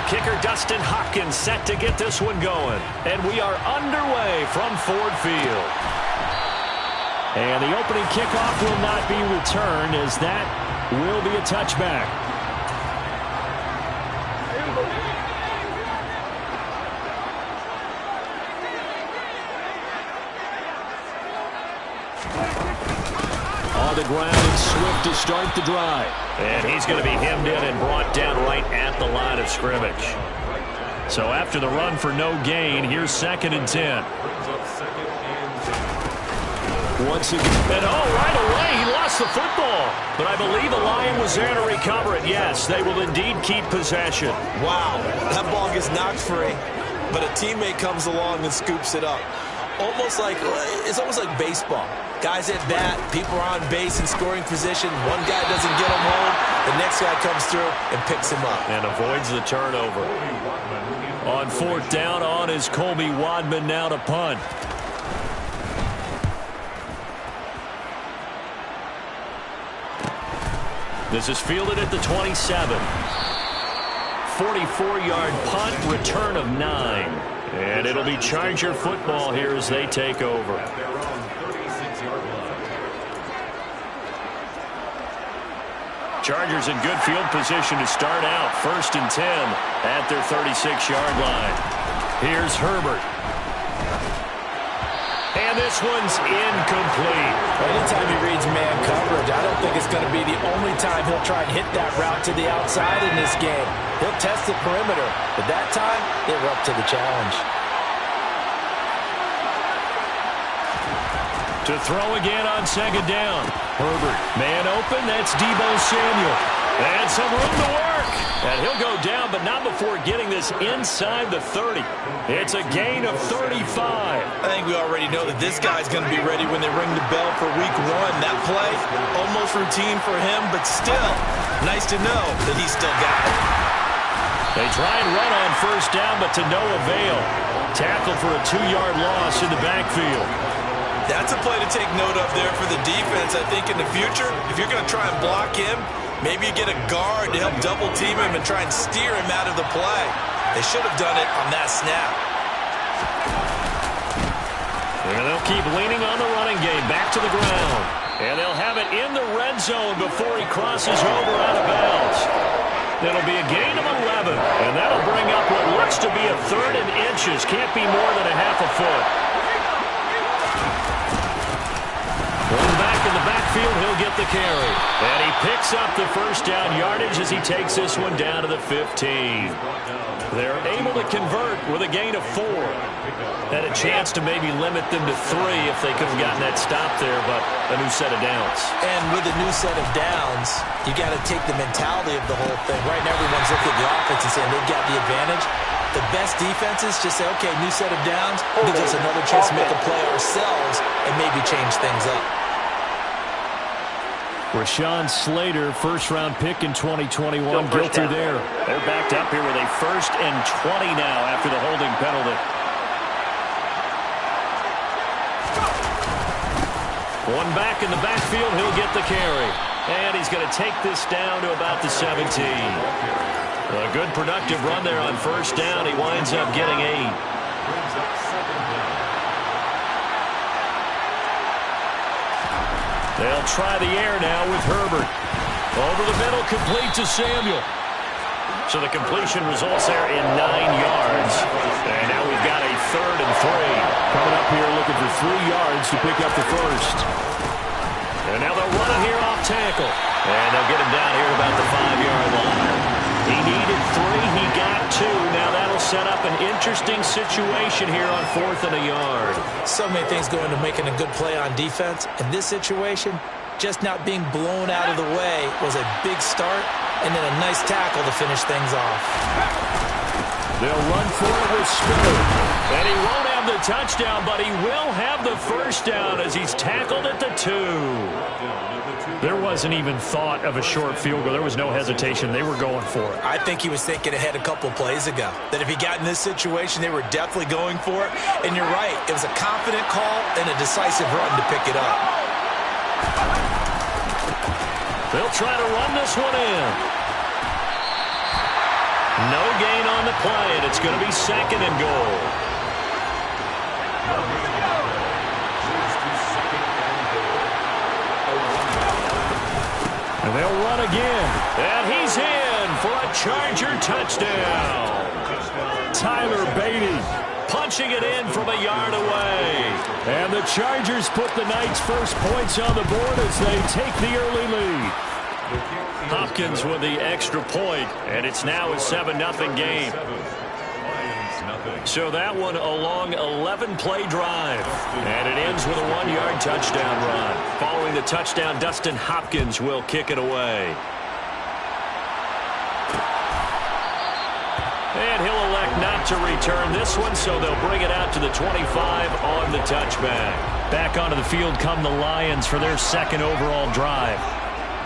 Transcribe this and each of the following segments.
kicker, Dustin Hopkins, set to get this one going. And we are underway from Ford Field. And the opening kickoff will not be returned, as that will be a touchback. On the ground and Swift to start the drive. And he's going to be hemmed in and brought down right at the line of scrimmage. So after the run for no gain, here's 2nd and 10. Once again, and right away, he lost the football. But I believe the Lion was there to recover it. Yes, they will indeed keep possession. Wow, that ball gets knocked free, but a teammate comes along and scoops it up. It's almost like baseball. Guys at bat, people are on base in scoring position. One guy doesn't get him home, the next guy comes through and picks him up. And avoids the turnover. On 4th down, on is Colby Wadman now to punt. This is fielded at the 27. 44-yard punt, return of 9. And it'll be Charger football here as they take over. Chargers in good field position to start out. 1st and 10 at their 36-yard line. Here's Herbert. And this one's incomplete. Anytime he reads man coverage, I don't think it's going to be the only time he'll try and hit that route to the outside in this game. He'll test the perimeter, but that time, they were up to the challenge. To throw again on 2nd down. Herbert, man open, that's Deebo Samuel. And some room to work. And he'll go down, but not before getting this inside the 30. It's a gain of 35. I think we already know that this guy's going to be ready when they ring the bell for week 1. That play, almost routine for him, but still, nice to know that he's still got it. They try and run on 1st down, but to no avail. Tackled for a 2-yard loss in the backfield. That's a play to take note of there for the defense. I think in the future, if you're going to try and block him, maybe you get a guard to help double team him and try and steer him out of the play. They should have done it on that snap. And they'll keep leaning on the running game. Back to the ground. And they'll have it in the red zone before he crosses over out of bounds. It'll be a gain of 11. And that'll bring up what looks to be a 3rd and inches. Can't be more than a half a foot. Going back in the backfield, he'll get the carry. And he picks up the 1st down yardage as he takes this one down to the 15. They're able to convert with a gain of 4. Had a chance to maybe limit them to 3 if they could have gotten that stop there, but a new set of downs. And with a new set of downs, you got to take the mentality of the whole thing. Right now, everyone's looking at the offense and saying they've got the advantage. The best defenses just say, okay, new set of downs, gives us another chance to make a play ourselves and maybe change things up. Rashawn Slater, 1st-round pick in 2021, guilty there. They're backed up here with a 1st and 20 now after the holding penalty. One back in the backfield, he'll get the carry. And he's going to take this down to about the 17. A good productive run there on 1st down. He winds up getting 8. They'll try the air now with Herbert. Over the middle, complete to Samuel. So the completion results there in 9 yards. And now we've got a 3rd and 3. Coming up here looking for 3 yards to pick up the 1st. And now they'll run it here off tackle. And they'll get him down here at about the 5-yard line. He needed 3. He got 2. Now that'll set up an interesting situation here on 4th and a yard. So many things go into making a good play on defense. In this situation, just not being blown out of the way was a big start, and then a nice tackle to finish things off. They'll run for it with Spiller. And he won't have the touchdown, but he will have the 1st down as he's tackled at the 2. There wasn't even thought of a short field goal. There was no hesitation. They were going for it. I think he was thinking ahead a couple plays ago, that if he got in this situation, they were definitely going for it. And you're right. It was a confident call and a decisive run to pick it up. They'll try to run this one in. No gain on the play, and it's going to be 2nd and goal. And they'll run again. And he's in for a Charger touchdown. Tyler Beatty punching it in from a yard away. And the Chargers put the Knights' first points on the board as they take the early lead. Hopkins with the extra point, and it's now a 7-0 game. So that one a long 11-play drive. And it ends with a 1-yard touchdown run. Following the touchdown, Dustin Hopkins will kick it away. And he'll elect not to return this one, so they'll bring it out to the 25 on the touchback. Back onto the field come the Lions for their 2nd overall drive.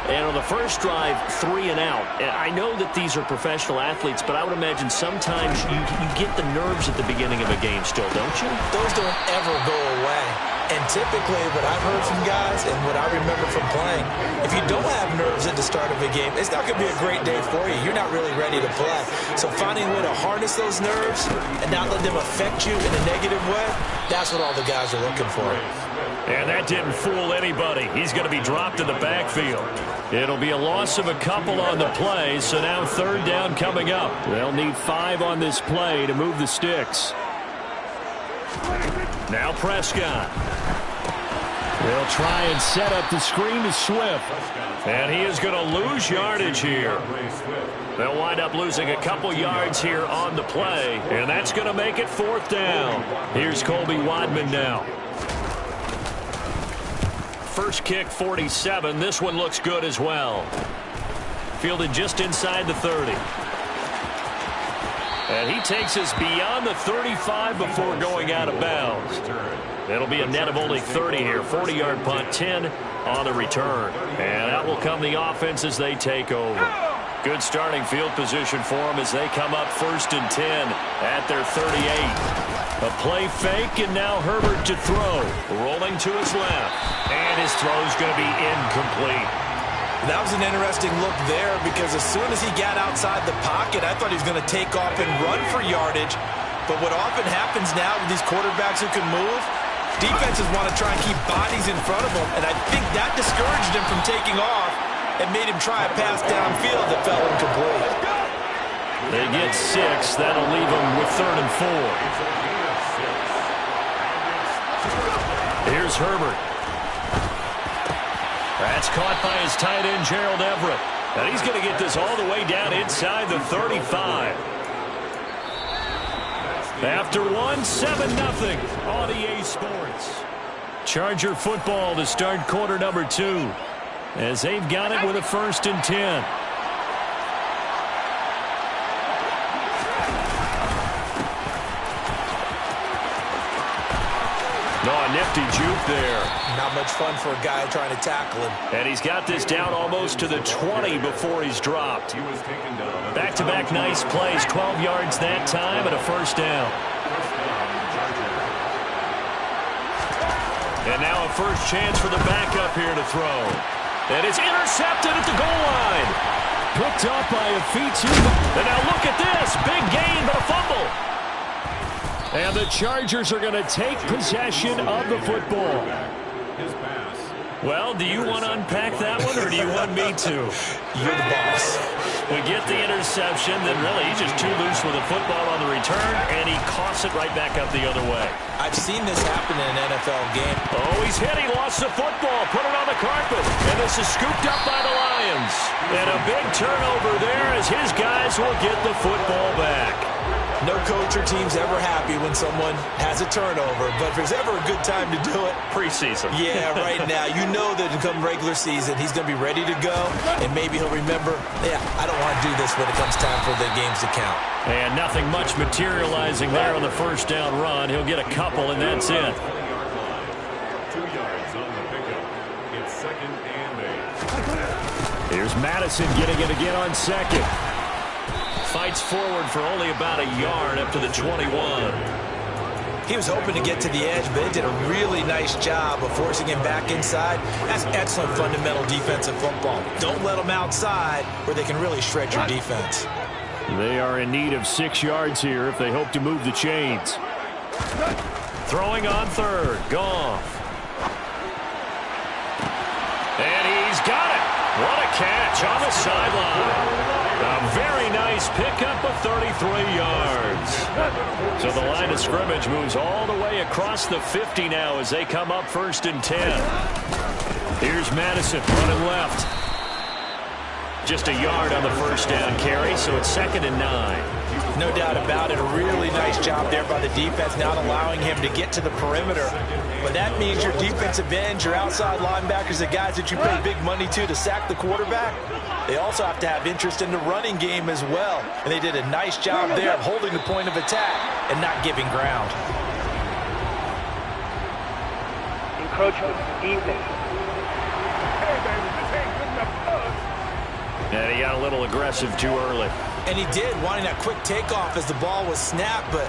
And on the first drive, 3 and out. And I know that these are professional athletes, but I would imagine sometimes you get the nerves at the beginning of a game still, don't you? Those don't ever go away. And typically what I've heard from guys and what I remember from playing, if you don't have nerves at the start of a game, it's not going to be a great day for you. You're not really ready to play. So finding a way to harness those nerves and not let them affect you in a negative way, that's what all the guys are looking for. And that didn't fool anybody. He's going to be dropped in the backfield. It'll be a loss of a couple on the play, so now 3rd down coming up. They'll need 5 on this play to move the sticks. Now Prescott. They'll try and set up the screen to Swift. And he is going to lose yardage here. They'll wind up losing a couple yards here on the play, and that's going to make it 4th down. Here's Colby Wadman now. First kick, 47. This one looks good as well. Fielded just inside the 30. And he takes us beyond the 35 before going out of bounds. It'll be a net of only 30 here. 40-yard punt, 10 on the return. And out will come the offense as they take over. Good starting field position for them as they come up 1st and 10 at their 38. A play fake, and now Herbert to throw. Rolling to his left. And his throw's going to be incomplete. That was an interesting look there because as soon as he got outside the pocket, I thought he was going to take off and run for yardage. But what often happens now with these quarterbacks who can move, defenses want to try and keep bodies in front of them, and I think that discouraged him from taking off and made him try a pass downfield that fell incomplete. They get 6. That'll leave them with 3rd and 4. Here's Herbert. That's caught by his tight end, Gerald Everett. And he's going to get this all the way down inside the 35. After 7-0 on EA Sports. Charger football to start quarter number 2. As they've got it with a 1st and 10. Oh, nifty juke there. Not much fun for a guy trying to tackle him. And he's got this down almost to the 20 before he's dropped. Back-to-back nice plays, 12 yards that time and a 1st down. And now a first chance for the backup here to throw. And it's intercepted at the goal line. Picked up by a feet. And now look at this. Big gain, but a fumble. And the Chargers are going to take possession of the football. Well, do you want to unpack that one, or do you want me to? You're the boss. We get the interception, then really he's just too loose with the football on the return, and he coughs it right back up the other way. I've seen this happen in an NFL game. Oh, he's hit. He lost the football. Put it on the carpet. And this is scooped up by the Lions. And a big turnover there as his guys will get the football back. No coach or team's ever happy when someone has a turnover, but if there's ever a good time to do it, preseason. Yeah, right now. You know that come regular season, he's going to be ready to go, and maybe he'll remember, yeah, I don't want to do this when it comes time for the games to count. And nothing much materializing there on the first down run. He'll get a couple, and that's it. 2 yards on the pickup. It's 2nd and 8. Here's Madison getting it again on 2nd. Fights forward for only about a yard up to the 21. He was hoping to get to the edge, but it did a really nice job of forcing him back inside. That's excellent fundamental defensive football. Don't let them outside where they can really shred your defense. They are in need of 6 yards here if they hope to move the chains. Throwing on third. Goff. And he's got it. What a catch on the sideline. A very nice pickup of 33 yards. So the line of scrimmage moves all the way across the 50 now as they come up 1st and 10. Here's Madison running left. Just a yard on the first down carry, so it's 2nd and 9. No doubt about it. A really nice job there by the defense, not allowing him to get to the perimeter. But that means your defensive ends, your outside linebackers, the guys that you pay big money to sack the quarterback, they also have to have interest in the running game as well. And they did a nice job there of holding the point of attack and not giving ground. Encroachment defense. And he got a little aggressive too early. And he did, wanting that quick takeoff as the ball was snapped, but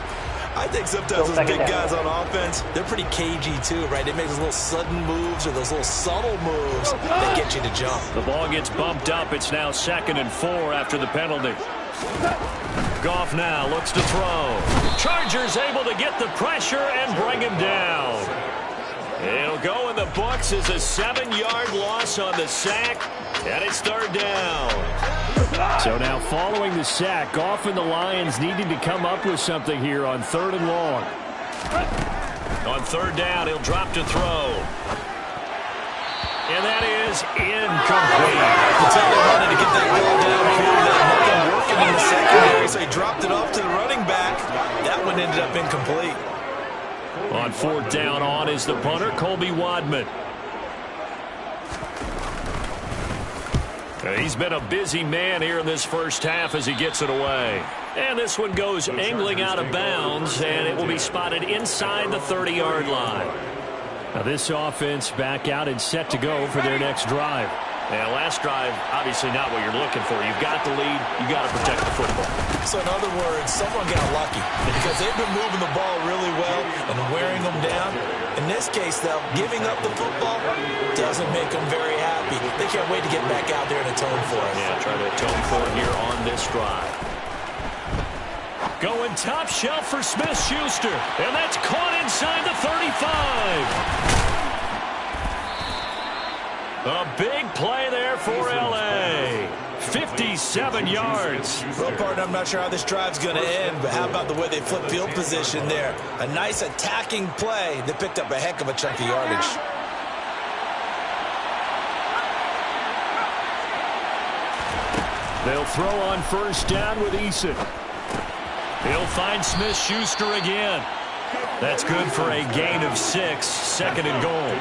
I think sometimes those big guys on offense, they're pretty cagey too, right? They make those little sudden moves or those little subtle moves that get you to jump. The ball gets bumped up. It's now 2nd and 4 after the penalty. Goff now looks to throw. Chargers able to get the pressure and bring him down. It'll go in the books as a 7-yard loss on the sack, and it's 3rd down. So now following the sack, Goff and the Lions needing to come up with something here on 3rd and long. On 3rd down, he'll drop to throw. And that is incomplete. Until they wanted to get that ball downfield, nothing working in the secondary, so he dropped it off to the running back. That one ended up incomplete. On 4th down, on is the punter, Colby Wadman. He's been a busy man here in this first half as he gets it away. And this one goes angling out of bounds, and it will be spotted inside the 30-yard line. Now this offense back out and set to go for their next drive. Yeah, last drive, obviously not what you're looking for. You've got the lead. You've got to protect the football. So in other words, someone got lucky because they've been moving the ball really well and wearing them down. In this case, though, giving up the football doesn't make them very happy. They can't wait to get back out there and atone for it. Yeah, try to atone for it here on this drive. Going top shelf for Smith-Schuster, and that's caught inside the 35. A big play there for L.A. 57 yards. Well, partner, I'm not sure how this drive's going to end, but how about the way they flip field position there? A nice attacking play that picked up a heck of a chunk of yardage. They'll throw on 1st down with Eason. He'll find Smith-Schuster again. That's good for a gain of 6, 2nd and goal.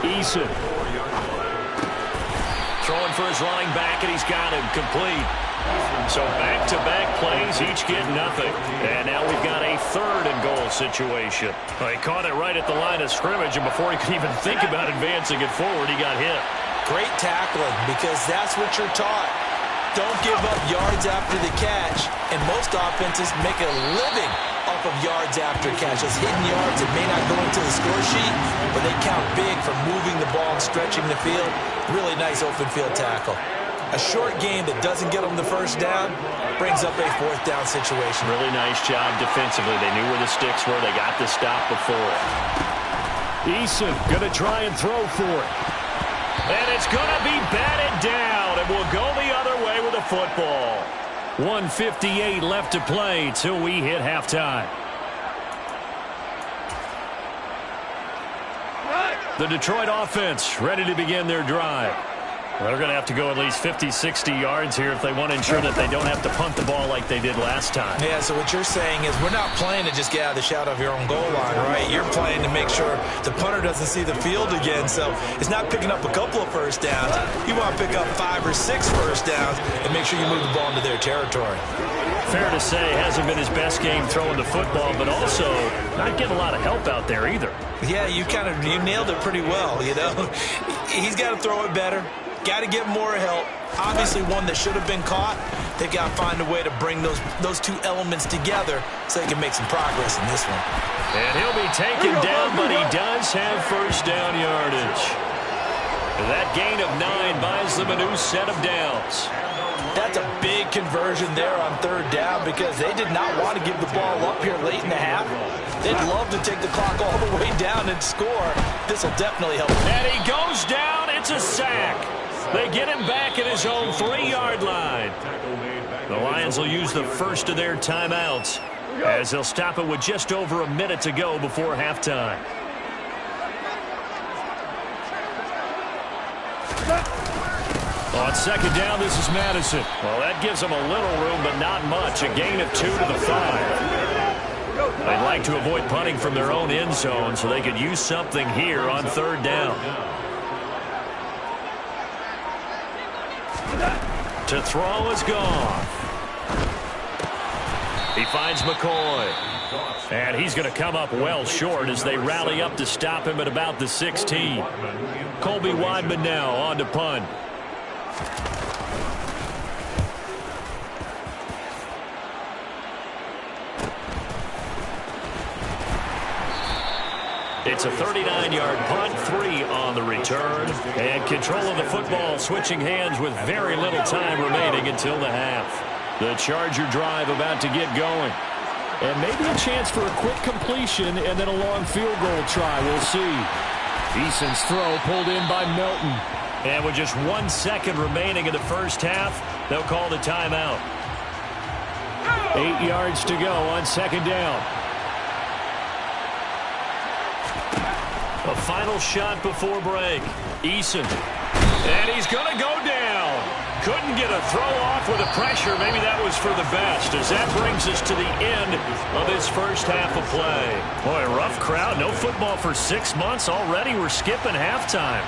Eason. Throwing for his running back, and he's got him complete. So back-to-back plays, each get nothing. And now we've got a 3rd and goal situation. Well, he caught it right at the line of scrimmage, and before he could even think about advancing it forward, he got hit. Great tackling, because that's what you're taught. Don't give up yards after the catch, and most offenses make a living off of yards after catch. Those hidden yards that may not go into the score sheet, but they count big for moving the ball and stretching the field. Really nice open field tackle. A short game that doesn't get them the 1st down brings up a 4th down situation. Really nice job defensively. They knew where the sticks were. They got the stop before it. Eason going to try and throw for it. And it's going to be batted down, and we'll go the other way with the football. 1:58 left to play till we hit halftime. The Detroit offense ready to begin their drive. They're going to have to go at least 50, 60 yards here if they want to ensure that they don't have to punt the ball like they did last time. Yeah, so what you're saying is we're not playing to just get out of the shadow of your own goal line, right? You're playing to make sure the punter doesn't see the field again. So it's not picking up a couple of 1st downs. You want to pick up 5 or 6 1st downs and make sure you move the ball into their territory. Fair to say, hasn't been his best game throwing the football, but also not getting a lot of help out there either. Yeah, you nailed it pretty well, you know. He's got to throw it better. Got to get more help. Obviously one that should have been caught. They've got to find a way to bring those two elements together so they can make some progress in this one. And he'll be taken down, but he does have 1st down yardage. That gain of 9 buys them a new set of downs. That's a big conversion there on third down because they did not want to give the ball up here late in the half. They'd love to take the clock all the way down and score. This will definitely help. And he goes down. It's a sack. They get him back at his own 3-yard line. The Lions will use the first of their timeouts as they'll stop it with just over a minute to go before halftime. On second down, this is Madison. Well, that gives them a little room, but not much. A gain of 2 to the 5. They'd like to avoid punting from their own end zone so they could use something here on third down. To throw is gone. He finds McCoy. And he's going to come up well short as they rally up to stop him at about the 16. Colby Weidman now on to punt. It's a 39-yard punt, 3 on the return, and control of the football switching hands with very little time remaining until the half. The Charger drive about to get going. And maybe a chance for a quick completion and then a long field goal try. We'll see. Eason's throw pulled in by Melton. And with just 1 second remaining in the first half, they'll call the timeout. 8 yards to go on second down. A final shot before break. Eason. And he's going to go down. Couldn't get a throw off with the pressure. Maybe that was for the best, as that brings us to the end of this first half of play. Boy, rough crowd. No football for 6 months. Already we're skipping halftime.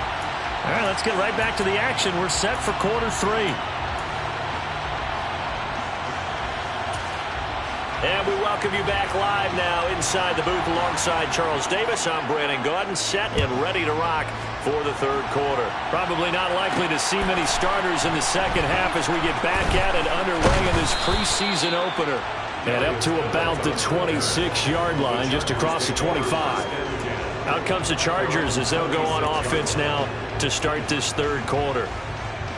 All right, let's get right back to the action. We're set for quarter 3. And we welcome you back live now inside the booth alongside Charles Davis. I'm Brandon Gaudin, set and ready to rock for the third quarter. Probably not likely to see many starters in the second half as we get back at it underway in this preseason opener. And up to about the 26-yard line, just across the 25. Out comes the Chargers as they'll go on offense now to start this third quarter.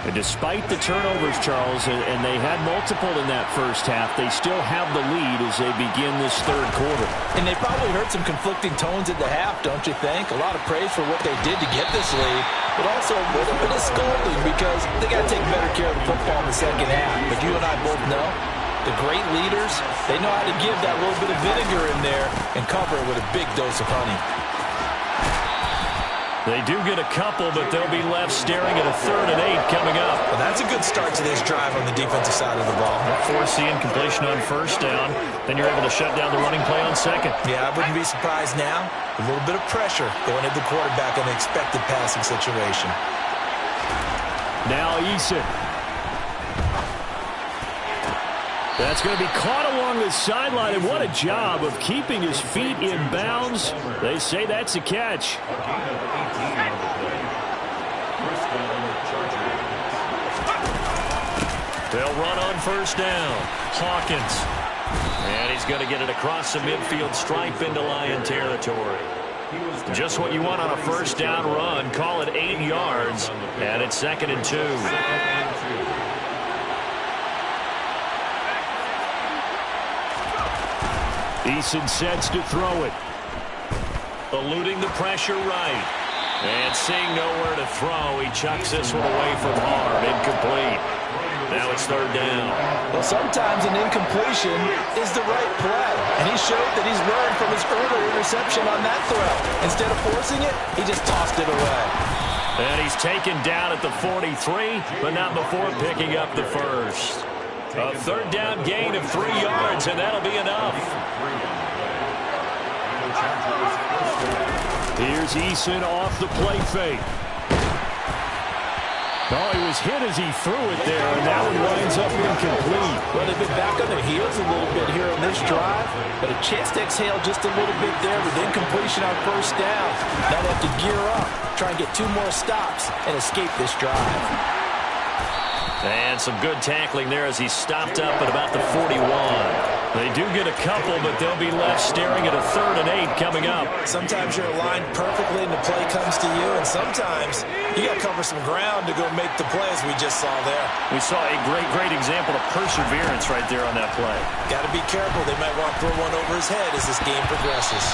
And despite the turnovers, Charles, and they had multiple in that first half, they still have the lead as they begin this third quarter. And they probably heard some conflicting tones at the half, don't you think? A lot of praise for what they did to get this lead, but also a little bit of scolding because they got to take better care of the football in the second half. But you and I both know the great leaders, they know how to give that little bit of vinegar in there and cover it with a big dose of honey. They do get a couple, but they'll be left staring at a 3rd and 8 coming up. Well, that's a good start to this drive on the defensive side of the ball. Force the incompletion on first down. Then you're able to shut down the running play on second. Yeah, I wouldn't be surprised now. A little bit of pressure going at the quarterback in an expected passing situation. Now Eason. That's going to be caught along the sideline, and what a job of keeping his feet in bounds. They say that's a catch. They'll run on first down. Hawkins. And he's going to get it across the midfield stripe into Lion territory. Just what you want on a first down run. Call it 8 yards, and it's 2nd and 2. Eason sets to throw it. Eluding the pressure right. And seeing nowhere to throw, he chucks this one away from harm. Incomplete. Now it's 3rd down. Well, sometimes an incompletion is the right play. And he showed that he's learned from his earlier interception on that throw. Instead of forcing it, he just tossed it away. And he's taken down at the 43, but not before picking up the first. A 3rd down gain of 3 yards, and that'll be enough. Here's Eason off the play fake. Oh, he was hit as he threw it there, and that one winds up incomplete. Well, they've been back on their heels a little bit here on this drive, but a chance to exhale just a little bit there with incompletion on first down. Now they have to gear up, try and get 2 more stops, and escape this drive. And some good tackling there as he stopped up at about the 41. They do get a couple, but they'll be left staring at a 3rd and 8 coming up. Sometimes you're aligned perfectly and the play comes to you, and sometimes you got to cover some ground to go make the play, as we just saw there. We saw a great example of perseverance right there on that play. Got to be careful. They might want to throw one over his head as this game progresses.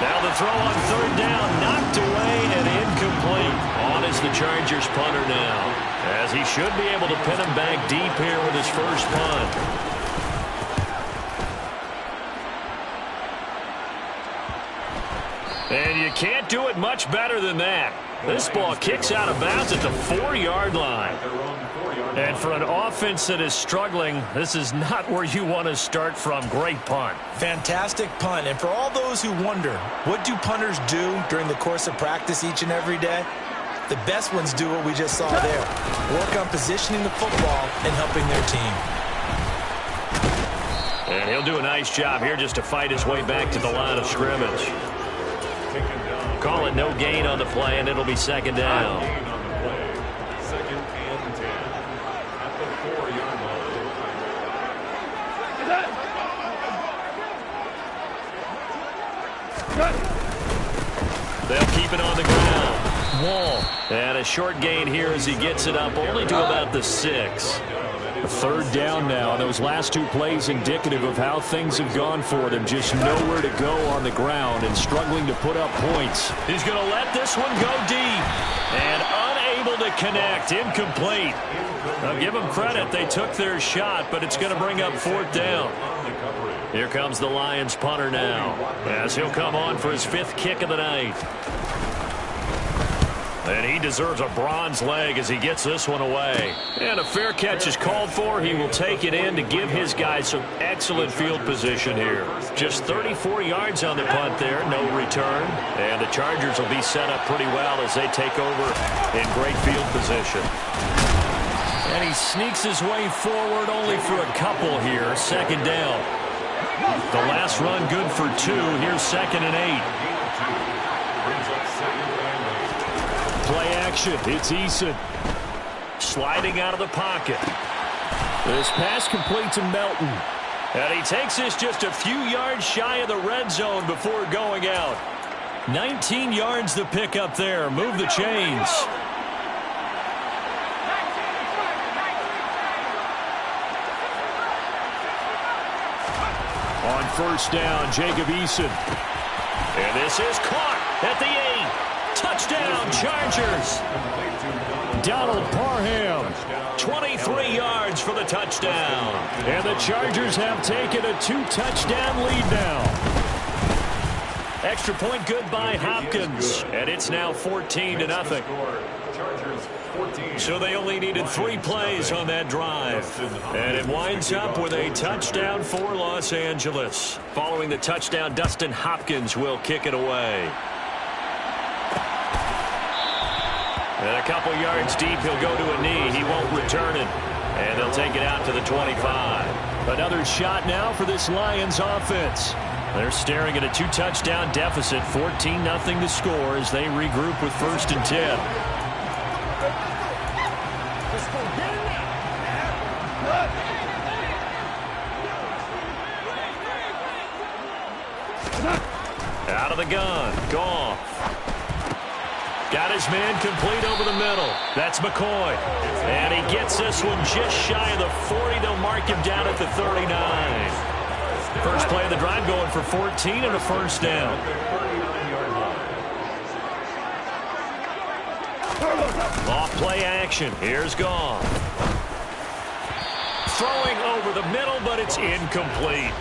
Now the throw on 3rd down, knocked away and incomplete. On is the Chargers punter now, as he should be able to pin him back deep here with his first punt. And you can't do it much better than that. This ball kicks out of bounds at the 4-yard line. And for an offense that is struggling, this is not where you want to start from. Great punt. Fantastic punt. And for all those who wonder, what do punters do during the course of practice each and every day? The best ones do what we just saw there. Work on positioning the football and helping their team. And he'll do a nice job here just to fight his way back to the line of scrimmage. Call it no gain on the play, and it'll be 2nd down. They'll keep it on the ground. Wall. And a short gain here as he gets it up only to about the 6. 3rd down now. Those last 2 plays indicative of how things have gone for them. Just nowhere to go on the ground and struggling to put up points. He's going to let this one go deep. And unable to connect. Incomplete. I'll give them credit. They took their shot, but it's going to bring up 4th down. Here comes the Lions punter now, as he'll come on for his 5th kick of the night. And he deserves a bronze leg as he gets this one away. And a fair catch is called for. He will take it in to give his guys some excellent field position here. Just 34 yards on the punt there, no return. And the Chargers will be set up pretty well as they take over in great field position. And he sneaks his way forward only for a couple here. 2nd down. The last run good for 2. Here's 2nd and 8. Play action. It's Eason. Sliding out of the pocket. This pass complete to Melton. And he takes this just a few yards shy of the red zone before going out. 19 yards to pick up there. Move the chains. On 1st down, Jacob Eason. And this is caught at the 8. Touchdown, Chargers. Donald Parham. 23 yards for the touchdown. And the Chargers have taken a 2-touchdown lead now. Extra point good by Hopkins. And it's now 14-0. So they only needed 3 plays on that drive. And it winds up with a touchdown for Los Angeles. Following the touchdown, Dustin Hopkins will kick it away. And a couple yards deep, he'll go to a knee. He won't return it. And they'll take it out to the 25. Another shot now for this Lions offense. They're staring at a 2-touchdown deficit, 14-0 to score as they regroup with 1st and 10. Out of the gun, Goff. Got his man complete over the middle. That's McCoy. And he gets this one just shy of the 40. They'll mark him down at the 39. First play of the drive going for 14 and a 1st down. Off play action. Here's Goff. Throwing over the middle, but it's incomplete.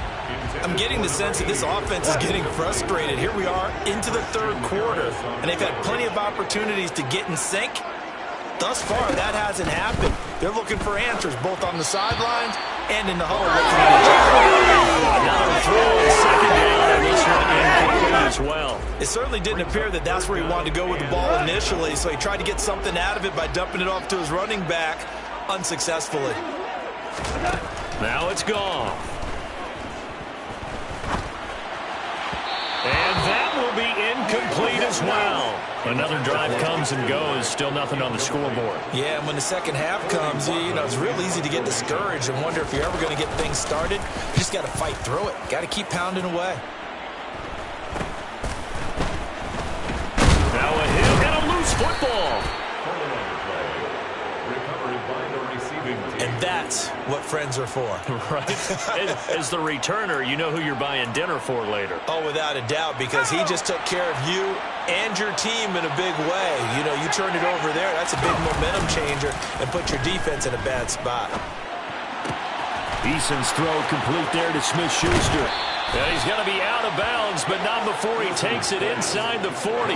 I'm getting the sense that this offense is getting frustrated. Here we are into the 3rd quarter, and they've had plenty of opportunities to get in sync. Thus far, that hasn't happened. They're looking for answers both on the sidelines and in the huddle. Another throw, 2nd down, and this one incomplete as well. It certainly didn't appear that that's where he wanted to go with the ball initially, so he tried to get something out of it by dumping it off to his running back unsuccessfully. Now it's gone. And that will be incomplete as well. Another drive comes and goes, still nothing on the scoreboard. Yeah, and when the second half comes, it's real easy to get discouraged and wonder if you're ever going to get things started. You just got to fight through it. Got to keep pounding away. Now a hit and a loose football. And that's what friends are for. Right. As the returner, you know who you're buying dinner for later. Oh, without a doubt, because he just took care of you and your team in a big way. You turned it over there. That's a big momentum changer and put your defense in a bad spot. Eason's throw complete there to Smith-Schuster. And he's going to be out of bounds, but not before he takes it inside the 40.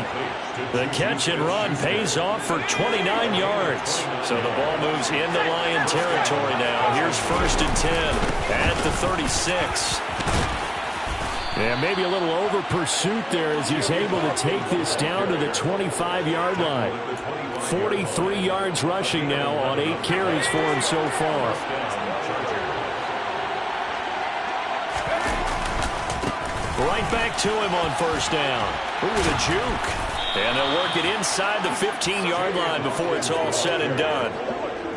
The catch and run pays off for 29 yards. So the ball moves into Lion territory now. Here's 1st and 10 at the 36. Yeah, maybe a little over pursuit there as he's able to take this down to the 25-yard line. 43 yards rushing now on 8 carries for him so far. Right back to him on 1st down. Ooh, with a juke. And they'll work it inside the 15-yard line before it's all said and done.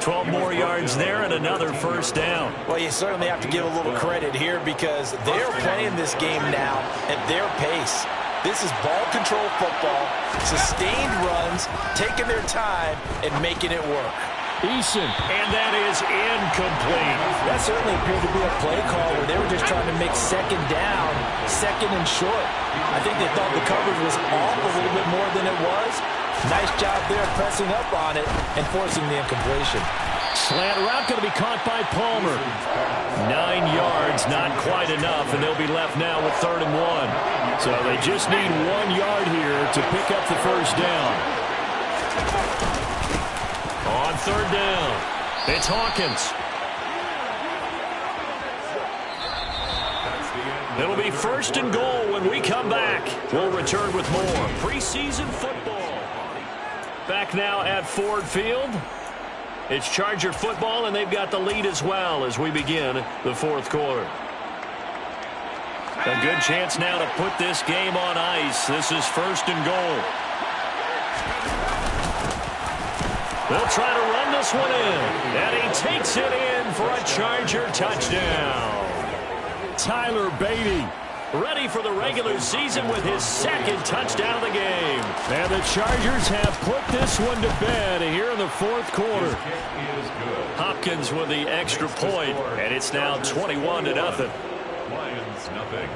12 more yards there and another 1st down. Well, you certainly have to give a little credit here because they're playing this game now at their pace. This is ball control football, sustained runs, taking their time, and making it work. Eason. And that is incomplete. That certainly appeared to be a play call where they were just trying to make 2nd down, 2nd and short. I think they thought the coverage was off a little bit more than it was. Nice job there pressing up on it and forcing the incompletion. Slant route going to be caught by Palmer. 9 yards, not quite enough, and they'll be left now with 3rd and 1. So they just need 1 yard here to pick up the 1st down. On 3rd down, it's Hawkins. It'll be 1st and goal when we come back. We'll return with more preseason football. Back now at Ford Field. It's Charger football, and they've got the lead as well as we begin the 4th quarter. A good chance now to put this game on ice. This is 1st and goal. They'll try to run this one in, and he takes it in for a Charger touchdown. Tyler Beatty, ready for the regular season with his 2nd touchdown of the game. And the Chargers have put this one to bed here in the 4th quarter. Hopkins with the extra point, and it's now 21-0. Lions nothing.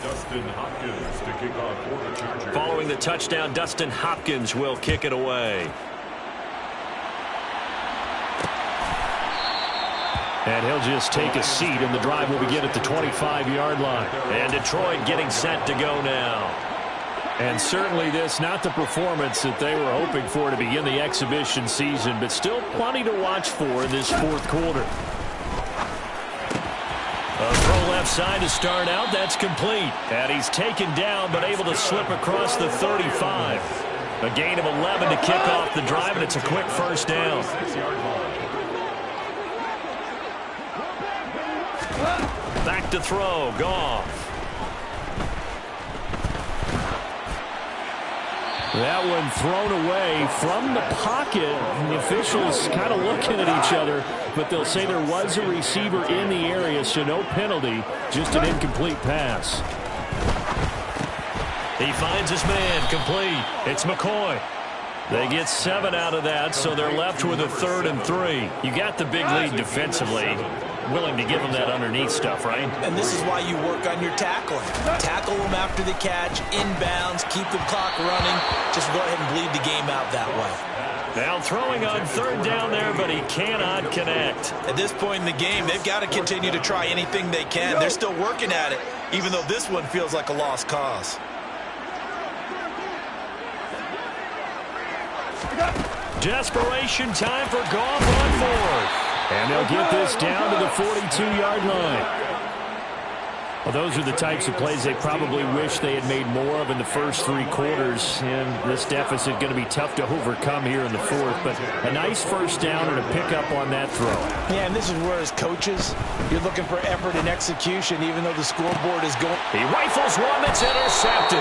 Dustin Hopkins to kick off for the Chargers. Following the touchdown, Dustin Hopkins will kick it away. And he'll just take a seat, and the drive will begin at the 25-yard line. And Detroit getting set to go now. And certainly this, not the performance that they were hoping for to begin the exhibition season, but still plenty to watch for in this 4th quarter. A throw left side to start out. That's complete. And he's taken down, but able to slip across the 35. A gain of 11 to kick off the drive, and it's a quick 1st down. Back to throw. Goff. That one thrown away from the pocket. The officials kind of looking at each other, but they'll say there was a receiver in the area, so no penalty, just an incomplete pass. He finds his man. Complete. It's McCoy. They get 7 out of that, so they're left with a 3rd and 3. You got the big lead defensively. Willing to give them that underneath stuff, right? And this is why you work on your tackling. Tackle them after the catch, inbounds, keep the clock running. Just go ahead and bleed the game out that way. Now throwing on 3rd down there, but he cannot connect. At this point in the game, they've got to continue to try anything they can. They're still working at it, even though this one feels like a lost cause. Desperation time for Goff on 4th. And they'll get this down to the 42-yard line. Well, those are the types of plays they probably wish they had made more of in the first 3 quarters. And this deficit going to be tough to overcome here in the 4th. But a nice 1st down and a pickup on that throw. Yeah, and this is where as coaches, you're looking for effort and execution, even though the scoreboard is going. He rifles one that's intercepted.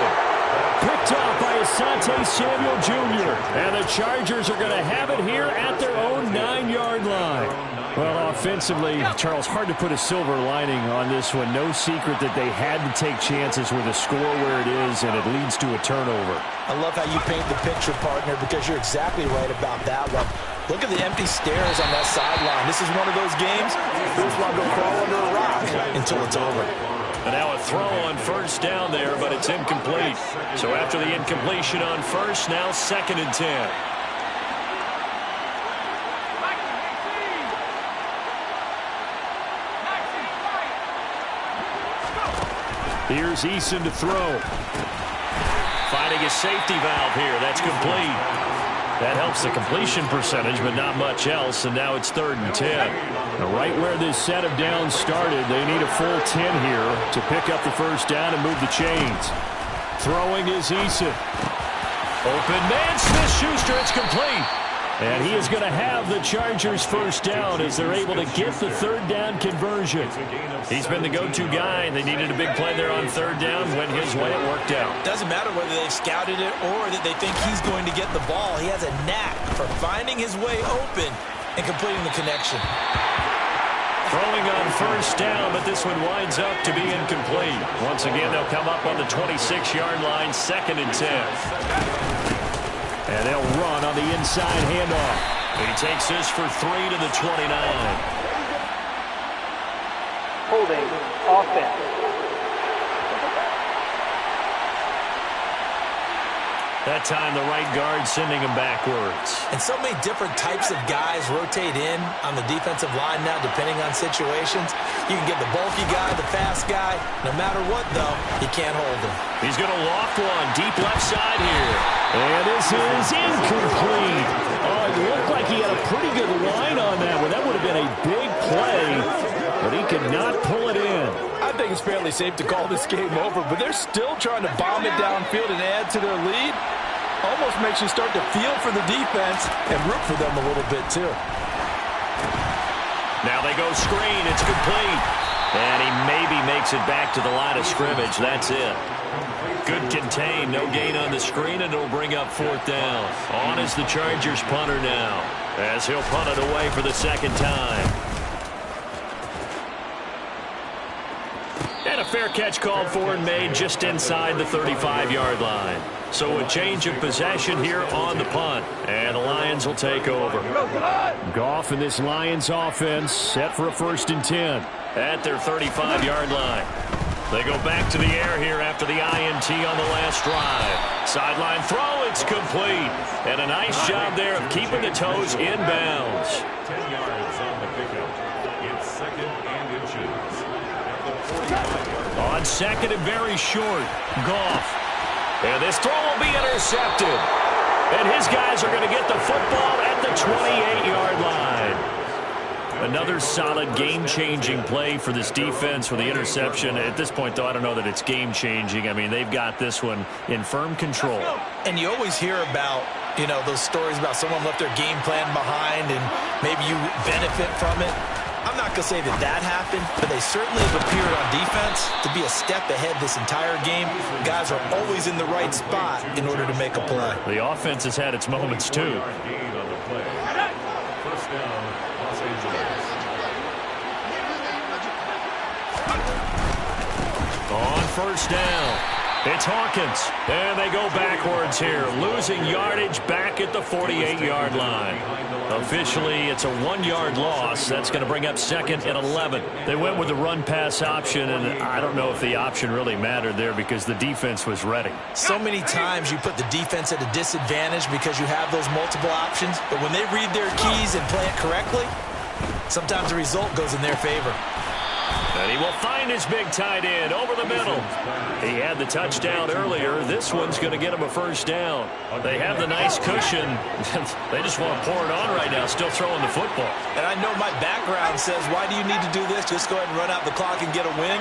Picked off by Asante Samuel Jr. And the Chargers are going to have it here at their own 9-yard line. Well, offensively, Charles, hard to put a silver lining on this one. No secret that they had to take chances with a score where it is, and it leads to a turnover. I love how you paint the picture, partner, because you're exactly right about that one. Look at the empty stairs on that sideline. This is one of those games, you just want to go crawl under a rock until it's over. And now a throw on first down there, but it's incomplete. So after the incompletion on first, now 2nd and 10. Here's Eason to throw. Finding a safety valve here. That's complete. That helps the completion percentage, but not much else. And now it's 3rd and 10. Now, right where this set of downs started, they need a full 10 here to pick up the first down and move the chains. Throwing is Eason. Open man, Smith-Schuster. It's complete. And he is going to have the Chargers first down as they're able to get the 3rd down conversion. He's been the go-to guy, and they needed a big play there on 3rd down. Went his way, it worked out. Doesn't matter whether they've scouted it or that they think he's going to get the ball. He has a knack for finding his way open and completing the connection. Throwing on first down, but this one winds up to be incomplete. Once again, they'll come up on the 26-yard line, 2nd and 10. And they'll run on the inside handoff. He takes this for 3 to the 29. Holding offense. That time the right guard sending him backwards. And so many different types of guys rotate in on the defensive line now, depending on situations. You can get the bulky guy, the fast guy. No matter what, though, you can't hold him. He's going to loft one deep left side here. And this is incomplete. Oh, it looked like he had a pretty good line on that one. That would have been a big play, but he could not pull it in. I think it's fairly safe to call this game over, but they're still trying to bomb it downfield and add to their lead. Almost makes you start to feel for the defense and root for them a little bit, too. Now they go screen. It's complete. And he maybe makes it back to the line of scrimmage. That's it. Good contain. No gain on the screen, and it'll bring up 4th down. On is the Chargers punter now, as he'll punt it away for the 2nd time. And a fair catch called for and made just inside the 35-yard line. So a change of possession here on the punt. And the Lions will take over. Goff and this Lions offense set for a 1st and 10. At their 35-yard line. They go back to the air here after the INT on the last drive. Sideline throw, it's complete. And a nice job there of keeping the toes in bounds. 10 yards on the pickup. It's 2nd and inches. On 2nd and very short, Goff. And this throw will be intercepted. And his guys are going to get the football at the 28-yard line. Another solid game-changing play for this defense with the interception. At this point, though, I don't know that it's game-changing. I mean, they've got this one in firm control. And you always hear about, you know, those stories about someone left their game plan behind and maybe you benefit from it. I'm not going to say that that happened, but they certainly have appeared on defense to be a step ahead this entire game. Guys are always in the right spot in order to make a play. The offense has had its moments, too. First down, Los Angeles. On first down, it's Hawkins. And they go backwards here, losing yardage back at the 48-yard line. Officially, it's a 1-yard loss. That's going to bring up 2nd and 11. They went with the run-pass option, and I don't know if the option really mattered there because the defense was ready. So many times you put the defense at a disadvantage because you have those multiple options, but when they read their keys and play it correctly, sometimes the result goes in their favor. And he will find his big tight end over the middle. He had the touchdown earlier. This one's going to get him a first down. They have the nice cushion. They just want to pour it on right now, still throwing the football. And I know my background says, why do you need to do this? Just go ahead and run out the clock and get a win.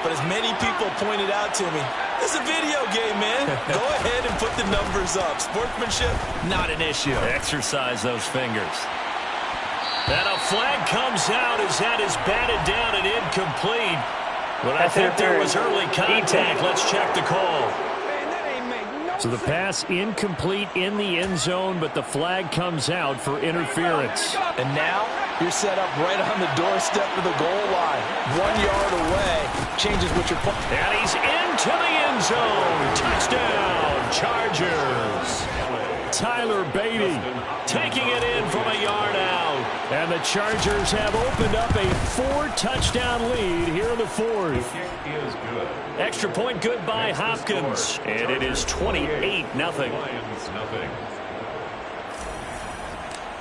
But as many people pointed out to me, this is a video game, man. Go ahead and put the numbers up. Sportsmanship, not an issue. Exercise those fingers. And a flag comes out as that is batted down and incomplete. But I think there was early contact. Let's check the call. Man, that ain't make So the pass incomplete in the end zone, but the flag comes out for interference. And now you're set up right on the doorstep of the goal line. 1 yard away. Changes what you're playing. And he's into the end zone. Touchdown, Chargers. Tyler Beatty Taking it in from a yard out. And the Chargers have opened up a 4-touchdown lead here in the fourth. Is good. Extra point good by Hopkins. And it is 28-0. Lions nothing.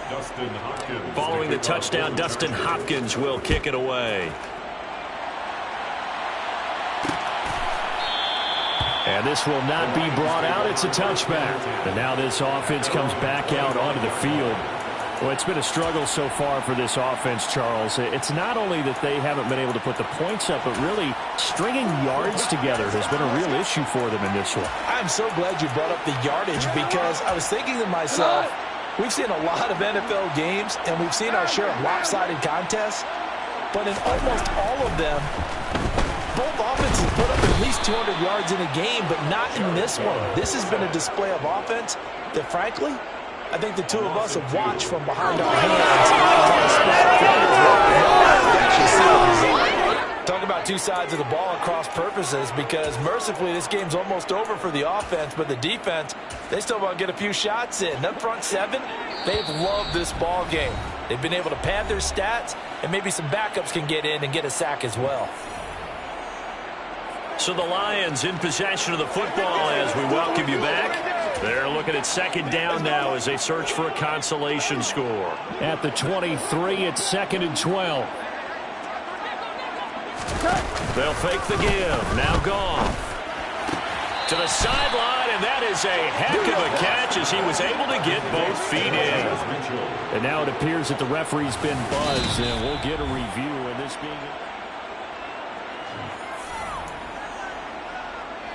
Dustin Hopkins. Following the touchdown, Dustin Hopkins will kick it away. And this will not be brought out. It's a touchback. And now this offense comes back out onto the field. Well, it's been a struggle so far for this offense, Charles. It's not only that they haven't been able to put the points up, but really stringing yards together has been a real issue for them in this one. I'm so glad you brought up the yardage because I was thinking to myself, we've seen a lot of NFL games, and we've seen our share of lopsided contests, but in almost all of them, both offenses put up at least 200 yards in a game, but not in this one. This has been a display of offense that, frankly, I think the two of us have watched from behind our hands. Talk about two sides of the ball across purposes, because mercifully this game's almost over for the offense, but the defense, they still want to get a few shots in. That front seven, they've loved this ball game. They've been able to pad their stats, and maybe some backups can get in and get a sack as well. So the Lions in possession of the football as we welcome you back. They're looking at second down now as they search for a consolation score. At the 23, it's 2nd and 12. They'll fake the give. Now Goff to the sideline, and that is a heck of a catch as he was able to get both feet in. And now it appears that the referee's been buzzed, and we'll get a review of this being...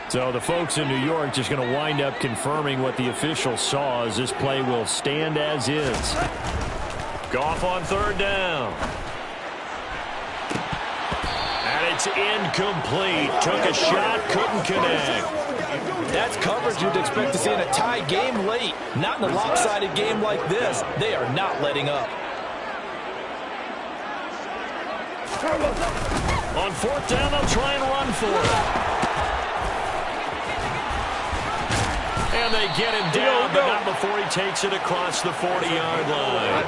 So the folks in New York just going to wind up confirming what the official saw, as this play will stand as is. Goff on third down. And it's incomplete. Took a shot, couldn't connect. That's coverage you'd expect to see in a tie game late. Not in a lopsided game like this. They are not letting up. On fourth down, they'll try and run for it. And they get him down, but not before he takes it across the 40-yard line.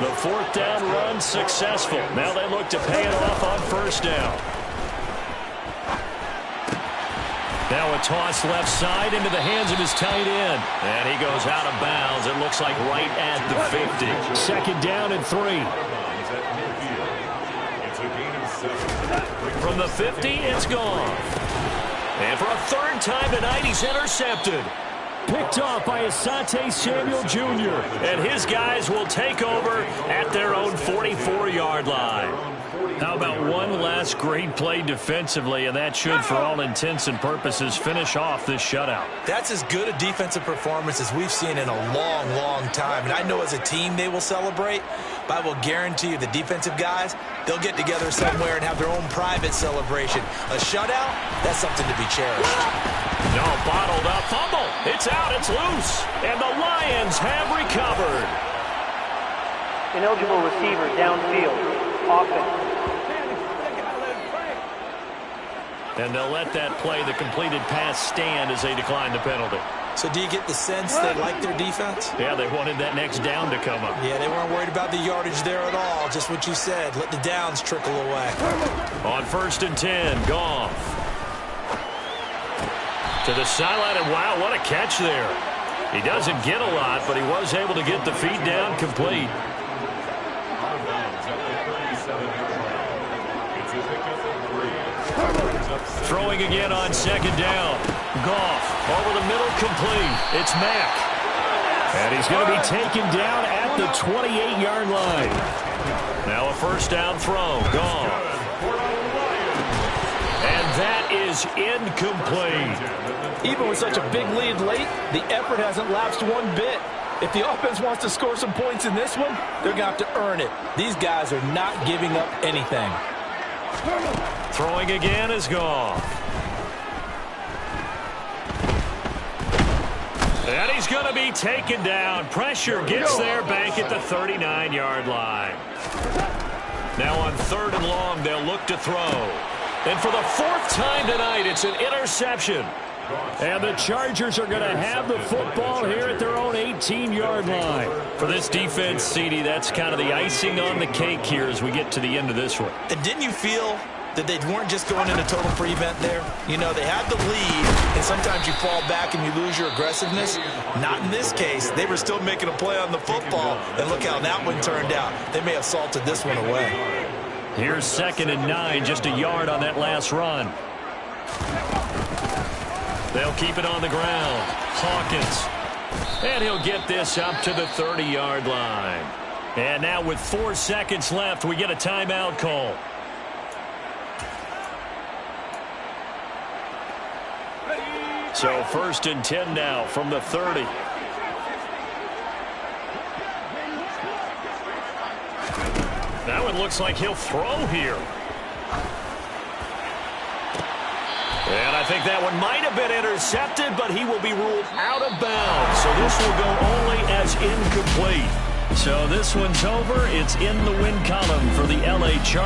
The fourth down run successful. Now they look to pay it off on first down. Now a toss left side into the hands of his tight end. And he goes out of bounds. It looks like right at the 50. 2nd down and 3. From the 50, it's gone. And for a third time tonight, he's intercepted. Picked off by Asante Samuel Jr. And his guys will take over at their own 44-yard line. How about one last great play defensively, and that should, for all intents and purposes, finish off this shutout. That's as good a defensive performance as we've seen in a long, long time. And I know as a team they will celebrate, but I will guarantee you the defensive guys, they'll get together somewhere and have their own private celebration. A shutout, that's something to be cherished. No, bottled up. Fumble. It's out. It's loose. And the Lions have recovered. Ineligible receiver downfield. Offense. And they'll let that play, the completed pass, stand as they decline the penalty. So do you get the sense they like their defense? Yeah, they wanted that next down to come up. Yeah, they weren't worried about the yardage there at all. Just what you said. Let the downs trickle away. On 1st and 10, Goff. To the sideline, and wow, what a catch there. He doesn't get a lot, but he was able to get the feet down complete. Throwing again on 2nd down. Goff over the middle, complete. It's Mack. And he's going to be taken down at the 28-yard line. Now a first down throw. Goff. And that is incomplete. Even with such a big lead late, the effort hasn't lapsed one bit. If the offense wants to score some points in this one, they're going to have to earn it. These guys are not giving up anything. Throwing again is Goff. And he's going to be taken down. Pressure gets there back at the 39-yard line. Now on 3rd and long, they'll look to throw. And for the 4th time tonight, it's an interception. And the Chargers are going to have the football here at their own 18-yard line. For this defense, CD, that's kind of the icing on the cake here as we get to the end of this one. And didn't you feel that they weren't just going into total prevent there? You know, they had the lead, and sometimes you fall back and you lose your aggressiveness. Not in this case. They were still making a play on the football, and look how that one turned out. They may have salted this one away. Here's 2nd and 9, just a yard on that last run. They'll keep it on the ground. Hawkins. And he'll get this up to the 30-yard line. And now with 4 seconds left, we get a timeout call. So 1st and 10 now from the 30. Now it looks like he'll throw here. And I think that one might have been intercepted, but he will be ruled out of bounds. So this will go only as incomplete. So this one's over. It's in the win column for the LA Chargers.